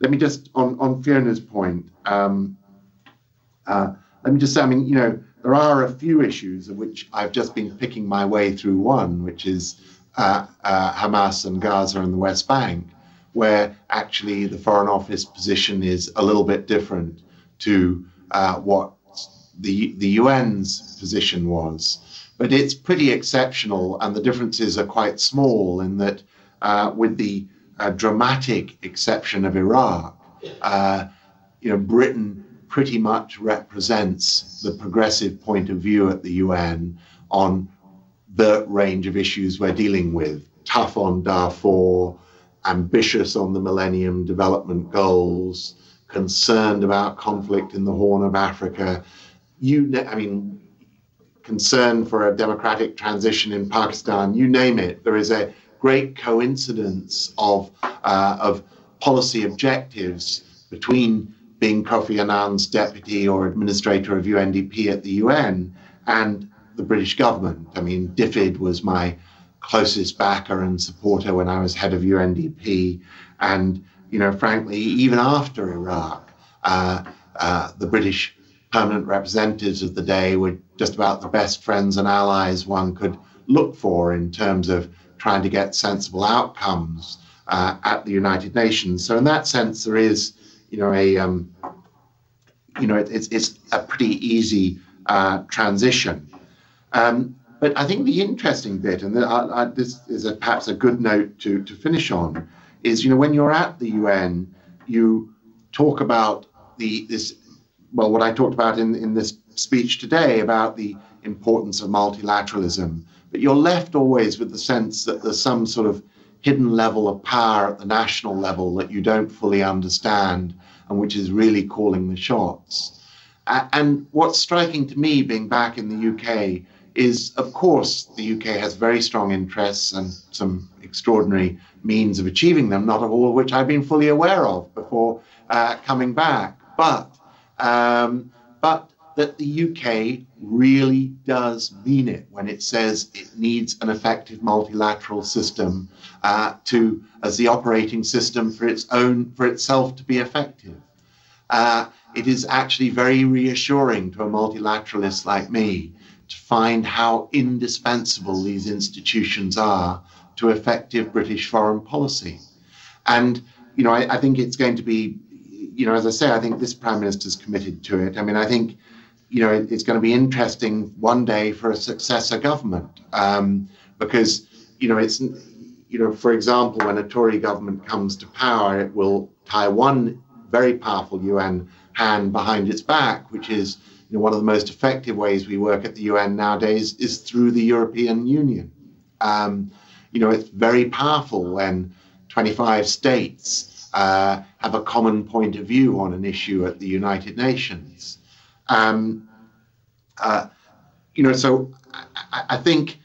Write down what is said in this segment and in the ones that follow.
let me just, on Fiona's point, let me just say, I mean, you know, there are a few issues of which I've just been picking my way through one, which is Hamas and Gaza and the West Bank, where actually the Foreign Office position is a little bit different to what the UN's position was. But it's pretty exceptional, and the differences are quite small in that with the dramatic exception of Iraq, you know, Britain pretty much represents the progressive point of view at the UN on the range of issues we're dealing with. Tough on Darfur, ambitious on the Millennium Development Goals, concerned about conflict in the Horn of Africa. I mean, concern for a democratic transition in Pakistan, you name it. There is a great coincidence of policy objectives between being Kofi Annan's deputy or administrator of UNDP at the UN and the British government. I mean, DFID was my closest backer and supporter when I was head of UNDP. And, you know, frankly, even after Iraq, the British permanent representatives of the day were just about the best friends and allies one could look for in terms of trying to get sensible outcomes at the United Nations. So in that sense, there is, you know, it's a pretty easy transition. But I think the interesting bit, and this is perhaps a good note to finish on, is, you know, when you're at the UN, you talk about what I talked about in this speech today about the importance of multilateralism, but you're left always with the sense that there's some sort of hidden level of power at the national level that you don't fully understand and which is really calling the shots. And what's striking to me, being back in the UK, is, of course, the UK has very strong interests and some extraordinary means of achieving them, not all of which I've been fully aware of before coming back. But that the UK really does mean it when it says it needs an effective multilateral system as the operating system for itself to be effective. It is actually very reassuring to a multilateralist like me to find how indispensable these institutions are to effective British foreign policy. And, you know, I think it's going to be, you know, as I say, I think this Prime Minister's committed to it. I mean, I think, you know, it's going to be interesting one day for a successor government because, you know, it's, you know, for example, when a Tory government comes to power, it will tie one very powerful UN hand behind its back, which is, you know, one of the most effective ways we work at the UN nowadays is through the European Union. You know, it's very powerful when 25 states have a common point of view on an issue at the United Nations. You know, so I think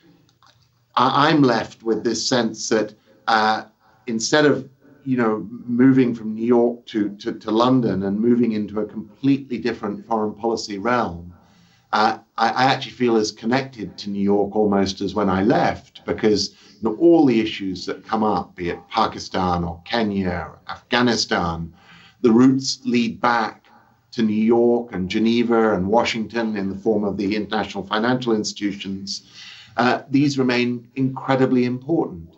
I'm left with this sense that instead of, you know, moving from New York to London and moving into a completely different foreign policy realm, I actually feel as connected to New York almost as when I left, because, you know, all the issues that come up, be it Pakistan or Kenya or Afghanistan, the roots lead back to New York and Geneva and Washington in the form of the international financial institutions. These remain incredibly important.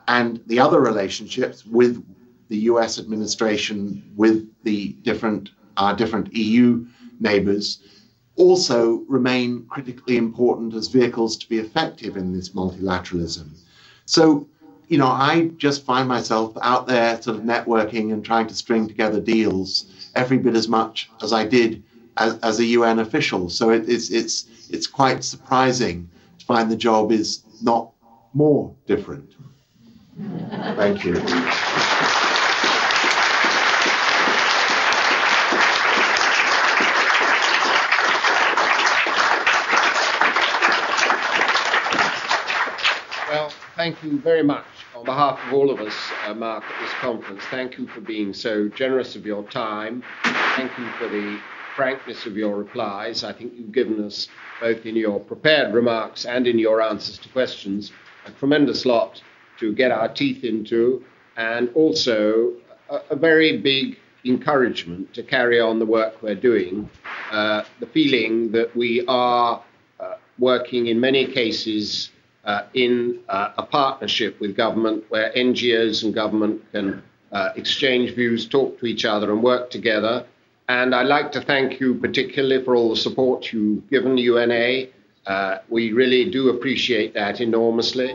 And the other relationships with the US administration, with the different EU neighbors, also remain critically important as vehicles to be effective in this multilateralism. So, you know, I just find myself out there sort of networking and trying to string together deals every bit as much as I did as a UN official. So it's quite surprising to find the job is not more different. Thank you. Well, thank you very much on behalf of all of us, Mark, at this conference. Thank you for being so generous of your time. Thank you for the frankness of your replies. I think you've given us, both in your prepared remarks and in your answers to questions, a tremendous lot to get our teeth into, and also a very big encouragement to carry on the work we're doing, the feeling that we are working in many cases in a partnership with government, where NGOs and government can exchange views, talk to each other and work together. And I'd like to thank you particularly for all the support you've given UNA. We really do appreciate that enormously.